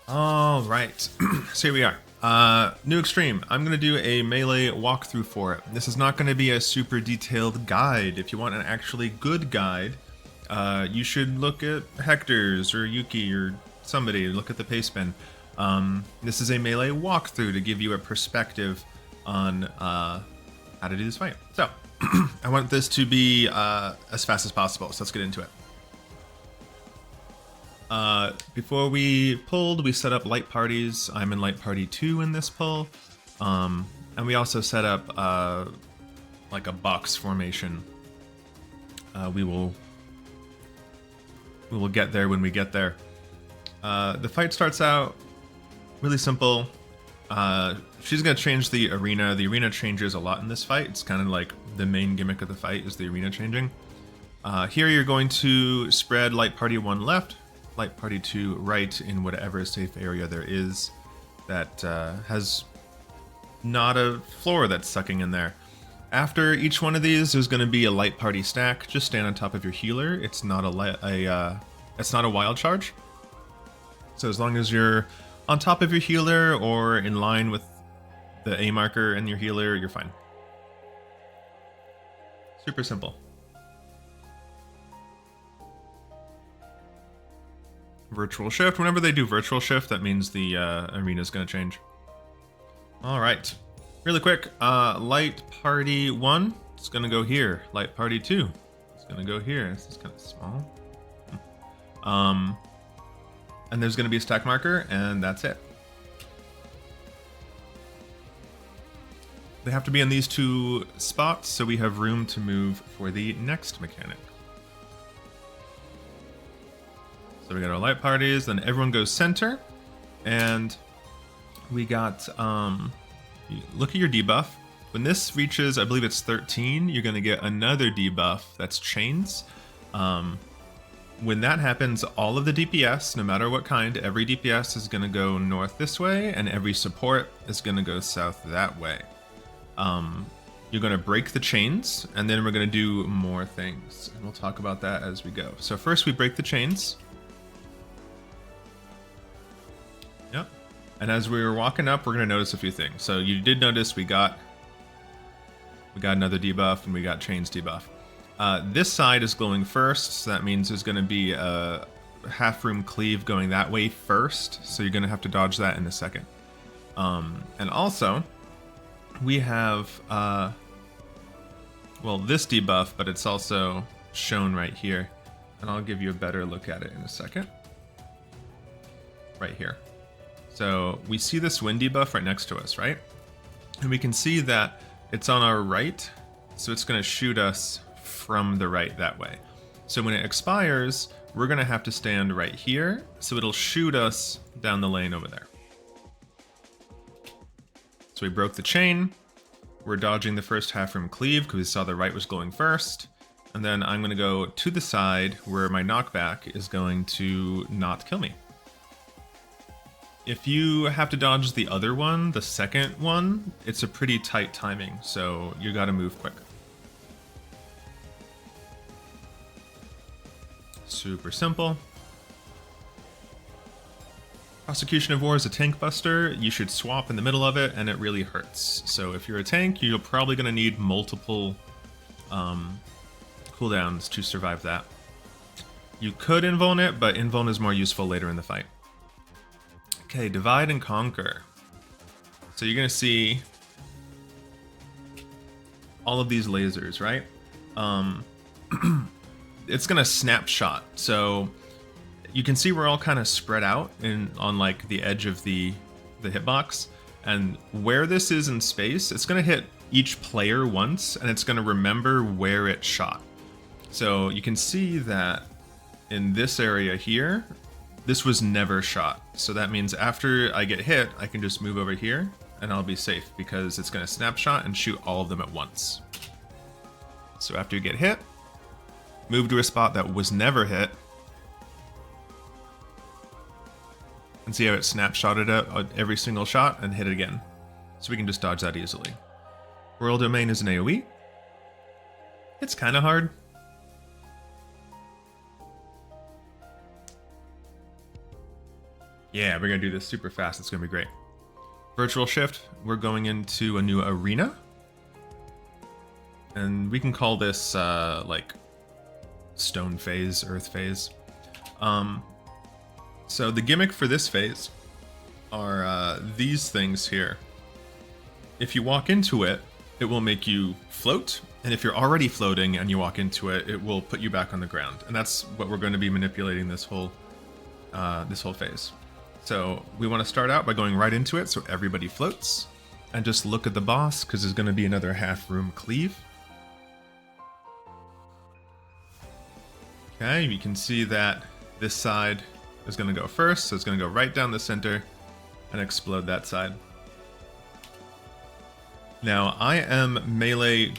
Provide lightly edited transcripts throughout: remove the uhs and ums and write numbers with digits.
All right, so here we are. New extreme. I'm gonna do a melee walkthrough for it. This is not gonna be a super detailed guide. If you want an actually good guide, you should look at Hector's or Yuki or somebody. Look at the pace bin. This is a melee walkthrough to give you a perspective on how to do this fight. So I want this to be as fast as possible. So let's get into it. Before we pulled, we set up light parties. I'm in light party 2 in this pull. And we also set up like a box formation. We will get there when we get there. The fight starts out really simple. She's gonna change the arena. The arena changes a lot in this fight. It's kind of like the main gimmick of the fight is the arena changing. Here you're going to spread light party 1 left, light party 2 right in whatever safe area there is that has not a floor that's sucking in there. After each one of these, there's going to be a light party stack. Just stand on top of your healer. It's not it's not a wild charge. So as long as you're on top of your healer or in line with the A marker and your healer, you're fine. Super simple. Virtual shift. Whenever they do virtual shift, that means the arena is going to change. All right. Really quick. Light party 1. It's going to go here. Light party 2. It's going to go here. This is kind of small. And there's going to be a stack marker, and that's it. They have to be in these 2 spots, so we have room to move for the next mechanic. So we got our light parties, then everyone goes center, and we got, look at your debuff. When this reaches, I believe it's 13, you're going to get another debuff that's chains. When that happens, all of the DPS, no matter what kind, every DPS is going to go north this way, and every support is going to go south that way. You're going to break the chains, and then we're going to do more things. And we'll talk about that as we go. So first we break the chains. Yep. And as we were walking up, we're going to notice a few things. So you did notice we got another debuff, and we got chains debuff. This side is glowing first, so that means there's going to be a half room cleave going that way first, so you're going to have to dodge that in a second. And also, we have, well, this debuff, but it's also shown right here, and I'll give you a better look at it in a second. Right here. So we see this wind debuff right next to us, right? And we can see that it's on our right, so it's going to shoot us from the right that way. So when it expires, we're going to have to stand right here, so it'll shoot us down the lane over there. So we broke the chain. We're dodging the first half room cleave because we saw the right was going first. And then I'm going to go to the side where my knockback is going to not kill me. If you have to dodge the other one, the second one, it's a pretty tight timing, so you got to move quick. Super simple. Prosecution of War is a tank buster. You should swap in the middle of it, and it really hurts. So if you're a tank, you're probably going to need multiple cooldowns to survive that. You could invuln it, but invuln is more useful later in the fight. Okay, divide and conquer. So you're going to see all of these lasers, right? It's going to snapshot. So you can see we're all kind of spread out on like the edge of the hitbox. And where this is in space, it's going to hit each player once, and it's going to remember where it shot. So you can see that in this area here, this was never shot. So that means after I get hit, I can just move over here and I'll be safe because it's going to snapshot and shoot all of them at once. So after you get hit, move to a spot that was never hit. And see how it snapshotted at every single shot and hit it again. So we can just dodge that easily. Royal Domain is an AoE. It's kind of hard. Yeah, we're gonna do this super fast. It's gonna be great. Virtual shift, we're going into a new arena. And we can call this like stone phase, earth phase. So the gimmick for this phase are these things here. If you walk into it, it will make you float. And if you're already floating and you walk into it, it will put you back on the ground. And that's what we're going to be manipulating this whole phase. So we want to start out by going right into it so everybody floats. And just look at the boss, because there's going to be another half room cleave. Okay, you can see that this side is going to go first, so it's going to go right down the center and explode that side. Now, I am melee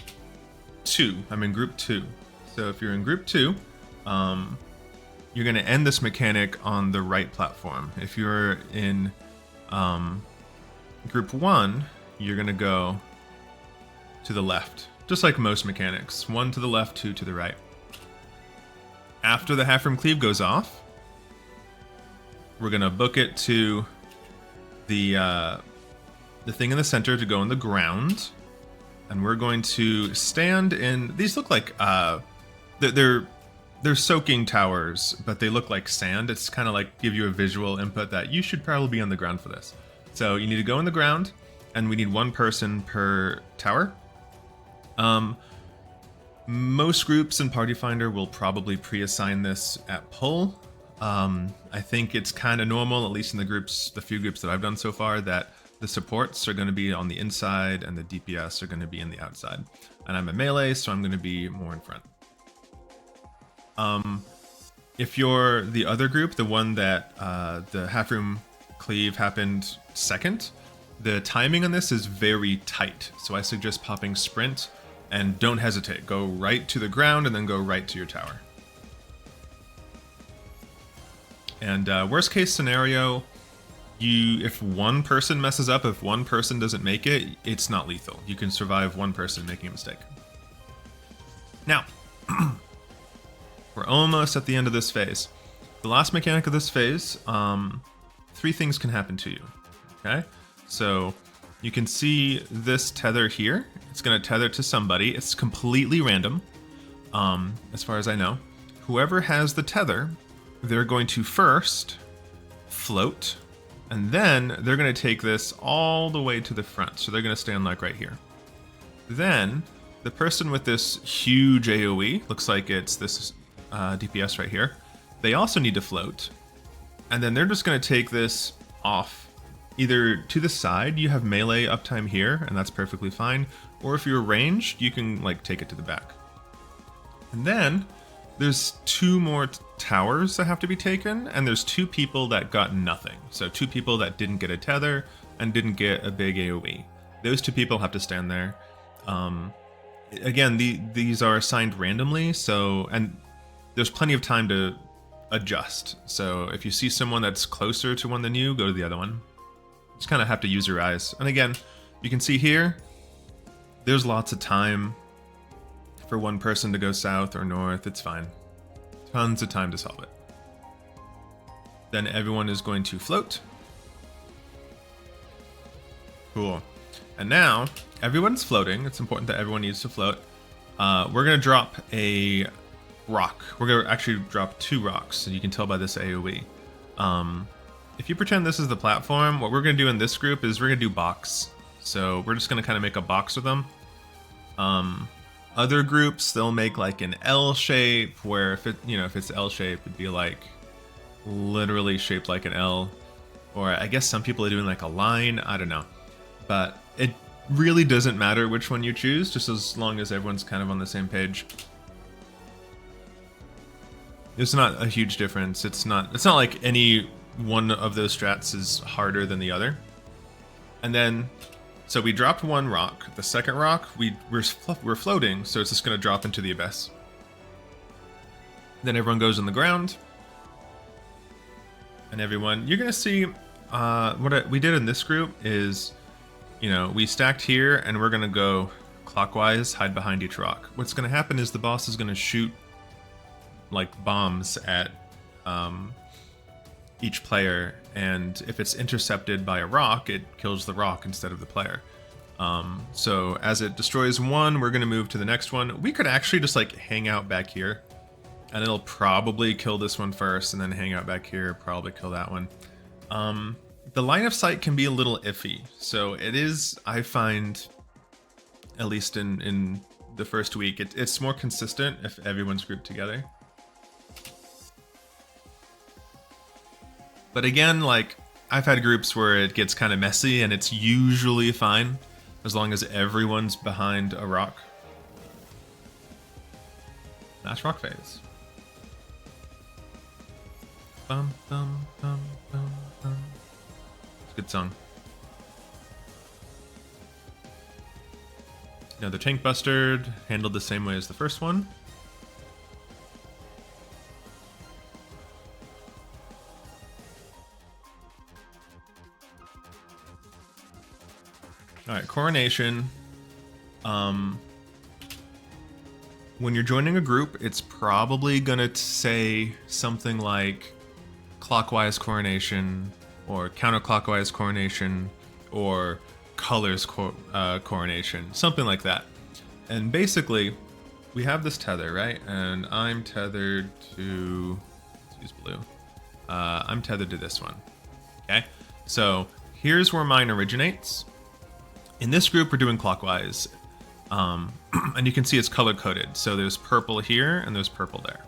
2. I'm in group 2. So if you're in group 2, you're going to end this mechanic on the right platform. If you're in group 1, you're going to go to the left, just like most mechanics. 1 to the left, 2 to the right. After the half room cleave goes off, we're going to book it to the thing in the center to go in the ground. And we're going to stand in... These look like... they're soaking towers, but they look like sand. It's kind of like give you a visual input that you should probably be on the ground for this. So you need to go in the ground, and we need 1 person per tower. Most groups in Party Finder will probably pre-assign this at pull. I think it's kind of normal, at least in the few groups that I've done so far, that the supports are going to be on the inside and the DPS are going to be in the outside. And I'm a melee, so I'm going to be more in front. If you're the other group, the one that the half room cleave happened second, the timing on this is very tight. So I suggest popping sprint and don't hesitate. Go right to the ground and then go right to your tower. And worst case scenario, if 1 person messes up, if 1 person doesn't make it, it's not lethal. You can survive 1 person making a mistake. Now, we're almost at the end of this phase. The last mechanic of this phase, 3 things can happen to you. Okay, so you can see this tether here. It's going to tether to somebody. It's completely random, as far as I know. Whoever has the tether, they're going to first float, and then they're going to take this all the way to the front. So they're going to stand like right here. Then the person with this huge AoE, looks like it's this DPS right here, they also need to float. And then they're just going to take this off. Either to the side, you have melee uptime here, and that's perfectly fine. Or if you're ranged, you can like take it to the back. And then there's 2 more towers that have to be taken, and there's 2 people that got nothing. So 2 people that didn't get a tether and didn't get a big AoE. Those 2 people have to stand there. Again, these are assigned randomly, and there's plenty of time to adjust. So if you see someone that's closer to one than you, go to the other one. Just kind of have to use your eyes. And again, you can see here, there's lots of time for 1 person to go south or north. It's fine. Tons of time to solve it. Then everyone is going to float. Cool. And now, everyone's floating. It's important that everyone needs to float. We're going to drop a rock. We're going to actually drop 2 rocks, and you can tell by this AoE. If you pretend this is the platform, what we're going to do in this group is we're going to do box. So we're just going to kind of make a box with them. Other groups, they'll make like an L shape, where if it's L shape, it'd be like literally shaped like an L. Or I guess some people are doing like a line, I don't know. But it really doesn't matter which one you choose, just as long as everyone's kind of on the same page. There's not a huge difference. It's not like any one of those strats is harder than the other. And then, so we dropped 1 rock. The second rock, we're floating, so it's just going to drop into the abyss. Then everyone goes on the ground. And everyone, you're going to see, what we did in this group is, we stacked here, and we're going to go clockwise, hide behind each rock. What's going to happen is the boss is going to shoot like bombs at each player, and if it's intercepted by a rock, it kills the rock instead of the player. So as it destroys one, we're going to move to the next one. We could actually just like hang out back here, and it'll probably kill this one first, and then hang out back here, probably kill that one. The line of sight can be a little iffy, so it is, I find, at least in the first week, it's more consistent if everyone's grouped together. But again, like, I've had groups where it gets kind of messy, and it's usually fine as long as everyone's behind a rock. That's rock phase. Bum, bum, bum, bum, bum. It's a good song. Another tank busted, handled the same way as the first one. Alright, coronation. When you're joining a group, it's probably gonna say something like clockwise coronation, or counterclockwise coronation, or colors coronation, something like that. And basically, we have this tether, right? And I'm tethered to, let's use blue. I'm tethered to this one, okay? So here's where mine originates. In this group, we're doing clockwise, and you can see it's color-coded. So there's purple here, and there's purple there.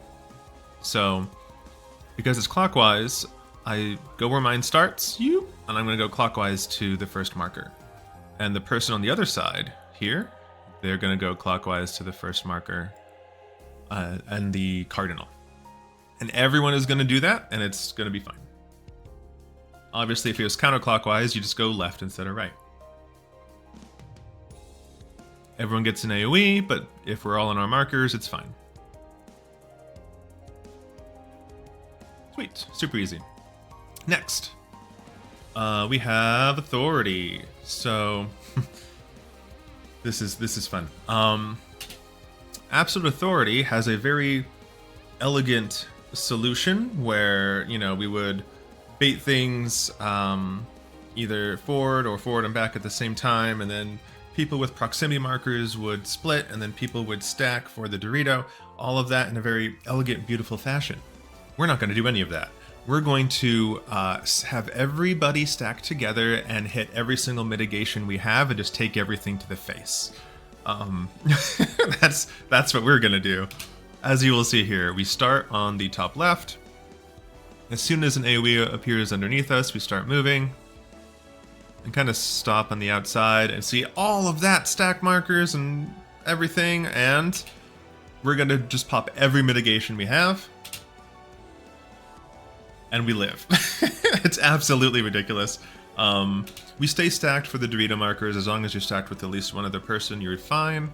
So because it's clockwise, I go where mine starts, and I'm going to go clockwise to the first marker. And the person on the other side, here, they're going to go clockwise to the first marker and the cardinal. And everyone is going to do that, and it's going to be fine. Obviously, if it was counterclockwise, you just go left instead of right. Everyone gets an AoE, but if we're all on our markers, it's fine. Sweet, super easy. Next, we have authority. So this is fun. Absolute authority has a very elegant solution where, you know, we would bait things either forward and back at the same time, and then people with proximity markers would split, and then people would stack for the Dorito. All of that in a very elegant, beautiful fashion. We're not going to do any of that. We're going to have everybody stack together and hit every single mitigation we have, and just take everything to the face. That's what we're going to do. As you will see here, we start on the top left. As soon as an AoE appears underneath us, we start moving. And kind of stop on the outside and see all of that stack markers and everything, and we're gonna just pop every mitigation we have, and we live. It's absolutely ridiculous. We stay stacked for the Dorito markers. As long as you're stacked with at least one other person, you're fine.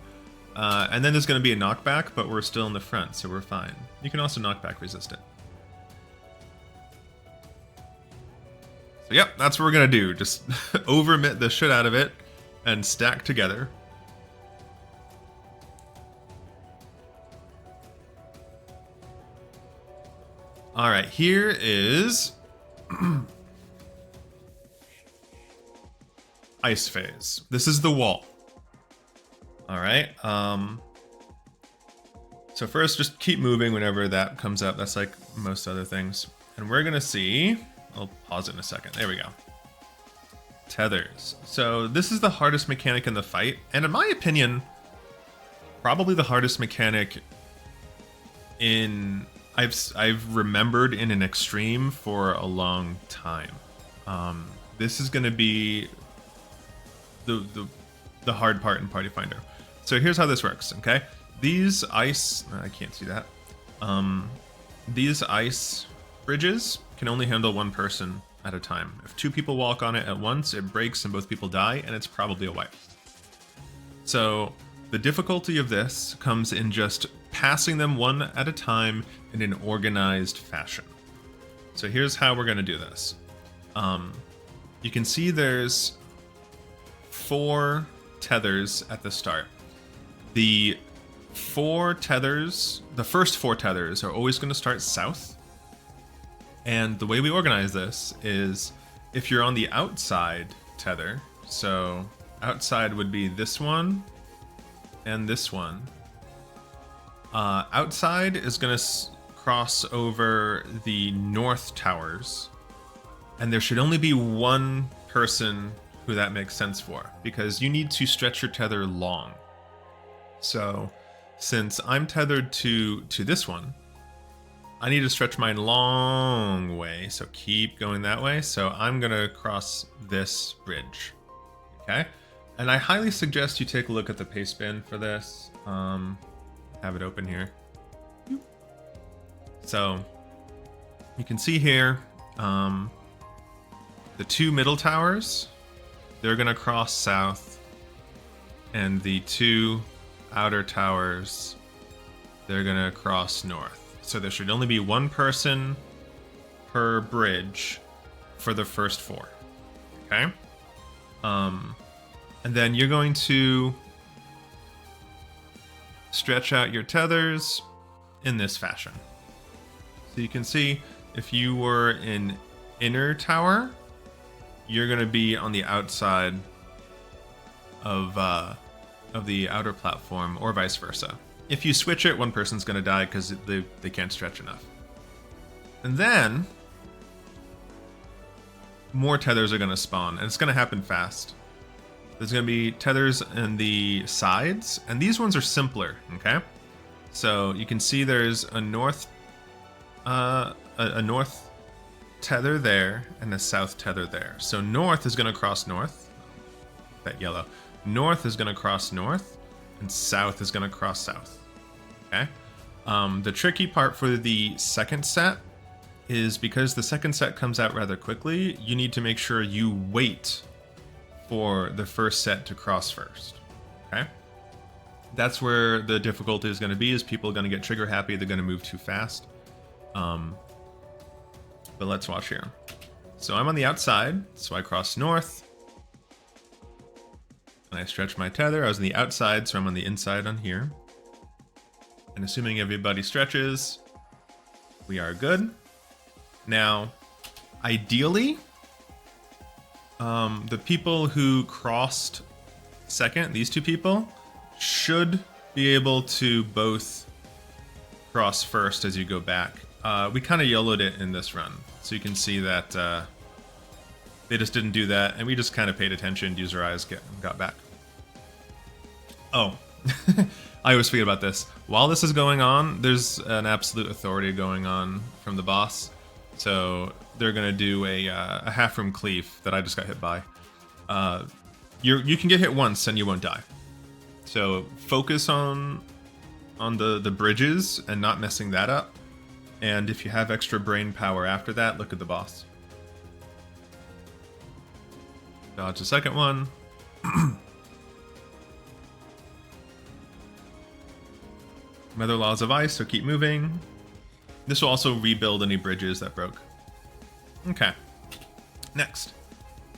And then there's gonna be a knockback, but we're still in the front, so we're fine. You can also knockback resist it. So yep, that's what we're gonna do. Just overmit the shit out of it and stack together. Alright, here is ice phase. This is the wall. Alright, so first just keep moving whenever that comes up. That's like most other things. And we're gonna see, I'll pause it in a second. There we go. Tethers. So this is the hardest mechanic in the fight, and in my opinion, probably the hardest mechanic in I've remembered in an extreme for a long time. This is gonna be the hard part in Party Finder. So here's how this works. Okay, these ice, I can't see that. These ice bridges can only handle one person at a time. If two people walk on it at once, it breaks and both people die, and it's probably a wipe. So the difficulty of this comes in just passing them one at a time in an organized fashion. So here's how we're going to do this. You can see there's 4 tethers at the start. The first four tethers are always going to start south. And the way we organize this is if you're on the outside tether, so outside would be this one and this one. Outside is going to cross over the north towers, and there should only be one person who that makes sense for, because you need to stretch your tether long. So since I'm tethered to this one, I need to stretch mine long way, so keep going that way. So I'm gonna cross this bridge, okay? And I highly suggest you take a look at the paste bin for this. Have it open here. So you can see here, the two middle towers, they're gonna cross south, and the two outer towers, they're gonna cross north. So there should only be one person per bridge for the first four, okay? And then you're going to stretch out your tethers in this fashion. So you can see if you were in inner tower, you're going to be on the outside of the outer platform, or vice versa. If you switch it, one person's going to die because they can't stretch enough. And then more tethers are going to spawn, and it's going to happen fast. There's going to be tethers in the sides, and these ones are simpler, okay? So you can see there's a north tether there and a south tether there. So north is going to cross north. That yellow. North is going to cross north, and south is going to cross south. Okay? The tricky part for the second set is because the second set comes out rather quickly, you need to make sure you wait for the first set to cross first. Okay? That's where the difficulty is going to be, is people are going to get trigger happy, they're going to move too fast. But let's watch here. So I'm on the outside, so I cross north. And I stretch my tether. I was on the outside, so I'm on the inside on here. And assuming everybody stretches, we are good. Now, ideally, the people who crossed second, these two people, should be able to both cross first as you go back. We kind of YOLO'd it in this run, so you can see that they just didn't do that, and we just kind of paid attention, used our eyes, got back. Oh, I always forget about this. While this is going on, there's an absolute authority going on from the boss. So they're going to do a half room cleave that I just got hit by. You can get hit once and you won't die. So focus on the bridges and not messing that up. And if you have extra brain power after that, look at the boss. Dodge the second one. Other laws of ice, so keep moving. This will also rebuild any bridges that broke. Okay. Next.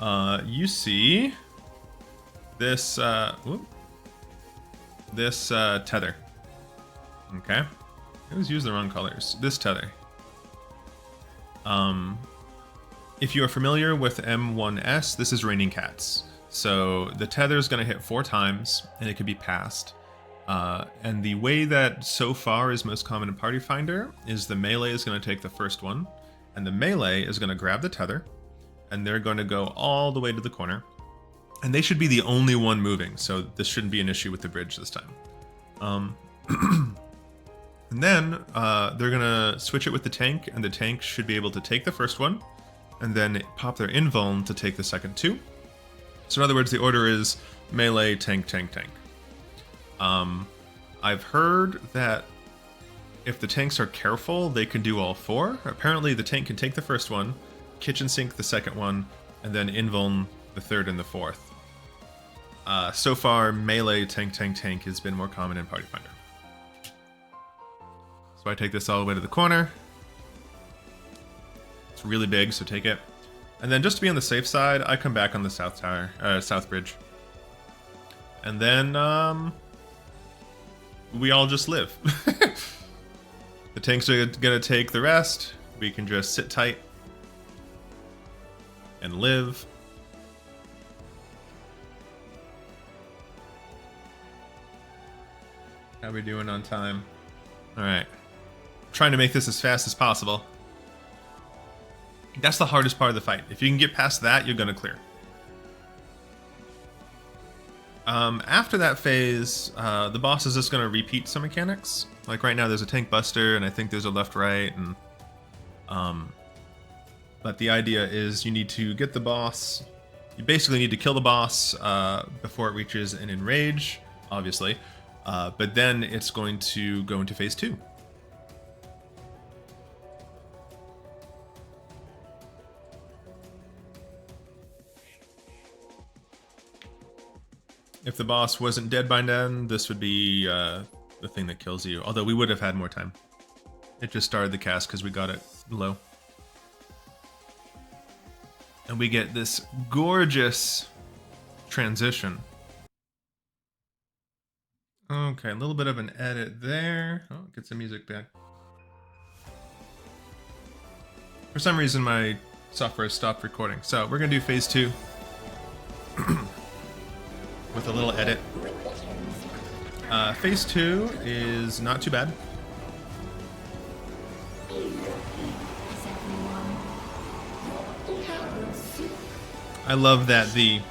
You see this tether. Okay. I always use the wrong colors. This tether. If you are familiar with M1S, this is Raining Cats. So the tether is going to hit 4 times, and it could be passed. And the way that so far is most common in Party Finder is the melee is going to take the first one, and the melee is going to grab the tether, and they're going to go all the way to the corner. And they should be the only one moving, so this shouldn't be an issue with the bridge this time. And then they're going to switch it with the tank, and the tank should be able to take the first one, and then pop their invuln to take the second 2. So in other words, the order is melee, tank, tank, tank. I've heard that if the tanks are careful, they can do all 4. Apparently the tank can take the first one, kitchen sink the second one, and then invuln the third and the fourth. So far, melee, tank, tank, tank has been more common in Party Finder. So I take this all the way to the corner. It's really big, so take it. And then just to be on the safe side, I come back on the south tower, south bridge. And then, we all just live. The tanks are gonna take the rest. we can just sit tight and live. How we doing on time? All right. Trying to make this as fast as possible. That's the hardest part of the fight. If you can get past that, you're gonna clear. After that phase, the boss is just gonna repeat some mechanics. Like right now, there's a tank buster, and I think there's a left, right, and but the idea is you need to get the boss. You basically need to kill the boss before it reaches an enrage, obviously. But then it's going to go into phase 2. If the boss wasn't dead by then, this would be the thing that kills you. Although we would have had more time. It just started the cast because we got it low. And we get this gorgeous transition. Okay, a little bit of an edit there. Oh, get some music back. For some reason, my software stopped recording. So we're going to do phase 2 with a little edit. Phase 2 is not too bad. I love that they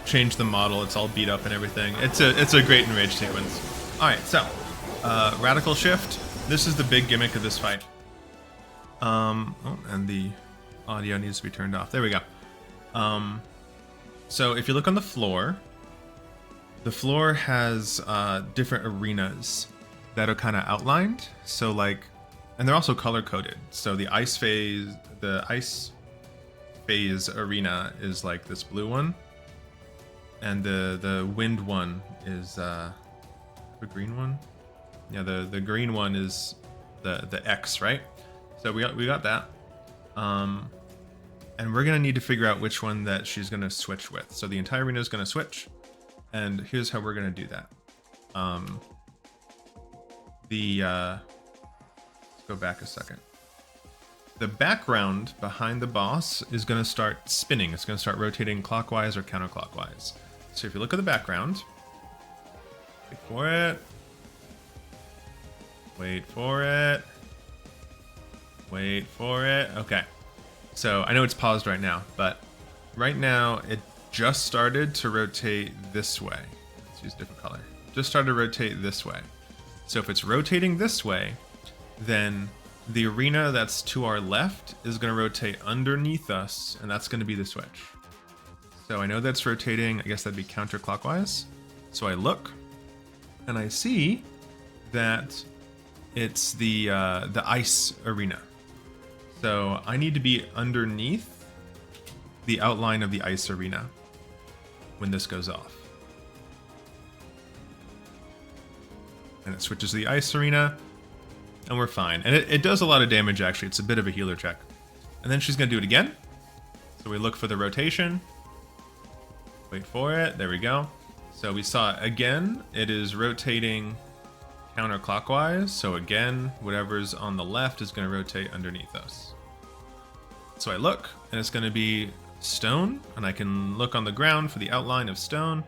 changed the model. It's all beat up and everything. It's a great enrage sequence. All right, so radical shift. This is the big gimmick of this fight. Oh, and the audio needs to be turned off. There we go. So if you look on the floor has different arenas that are kind of outlined. So like, and they're also color coded. So the ice phase arena is like this blue one, and the wind one is the green one. Yeah, the green one is the X, right? So we got that, and we're gonna need to figure out which one that she's gonna switch with. So the entire arena is gonna switch, and here's how we're gonna do that. Let's go back a second. The background behind the boss is going to start spinning. It's going to start rotating clockwise or counterclockwise. So if you look at the background, wait for it, wait for it, wait for it. Okay. So I know it's paused right now, but right now it just started to rotate this way. Let's use a different color. Just started to rotate this way. So if it's rotating this way, then the arena that's to our left is going to rotate underneath us, and that's going to be the switch. So I know that's rotating. I guess that'd be counterclockwise. So I look, and I see that it's the ice arena. So I need to be underneath the outline of the ice arena when this goes off. And it switches to the ice arena. And we're fine. And it does a lot of damage, actually. It's a bit of a healer check. And then she's going to do it again. So we look for the rotation. Wait for it. There we go. So we saw it again. It is rotating counterclockwise. So again, whatever's on the left is going to rotate underneath us. So I look, and it's going to be stone. And I can look on the ground for the outline of stone.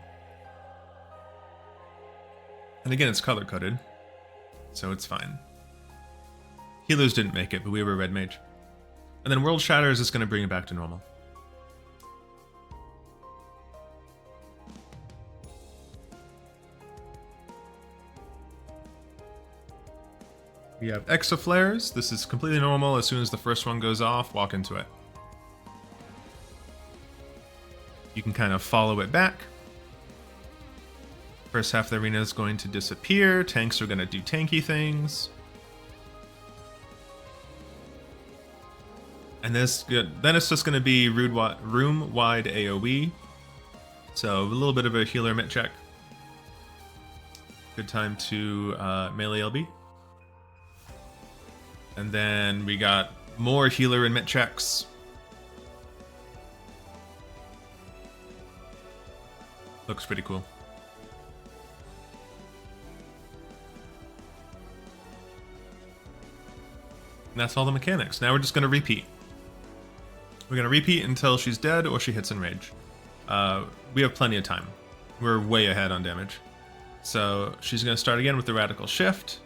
And again, it's color-coded. So it's fine. Healers didn't make it, but we were a red mage. And then World Shatter is just going to bring it back to normal. We have Exaflares. This is completely normal. As soon as the first one goes off, walk into it. You can kind of follow it back. First half of the arena is going to disappear. Tanks are going to do tanky things. And then it's just going to be room-wide AoE. So a little bit of a healer mid check. Good time to melee LB. And then we got more healer and mid checks. Looks pretty cool. And that's all the mechanics. Now we're just going to repeat. We're going to repeat until she's dead or she hits enrage. We have plenty of time. We're way ahead on damage. So she's going to start again with the radical shift.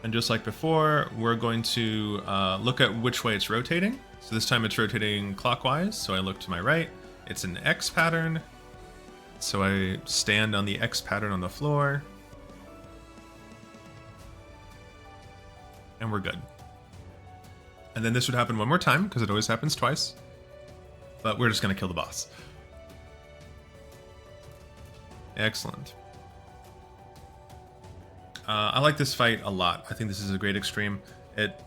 And just like before, we're going to look at which way it's rotating. So this time it's rotating clockwise. So I look to my right. It's an X pattern. So I stand on the X pattern on the floor. And we're good. And then this would happen one more time, because it always happens twice. But we're just going to kill the boss. Excellent. I like this fight a lot. I think this is a great extreme. It,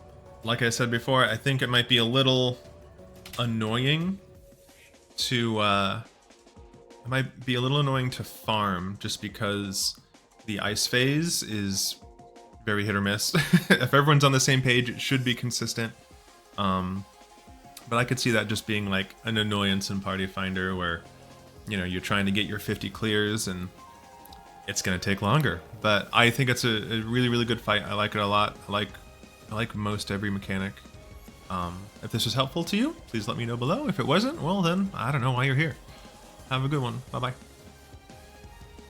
like I said before, I think it might be a little annoying to... it might be a little annoying to farm, just because the ice phase is very hit or miss. If everyone's on the same page, it should be consistent. But I could see that just being like an annoyance in Party Finder where, you know, you're trying to get your 50 clears and it's going to take longer. But I think it's a really, really good fight. I like it a lot. I like most every mechanic. If this was helpful to you, please let me know below. If it wasn't, well then, I don't know why you're here. Have a good one. Bye-bye.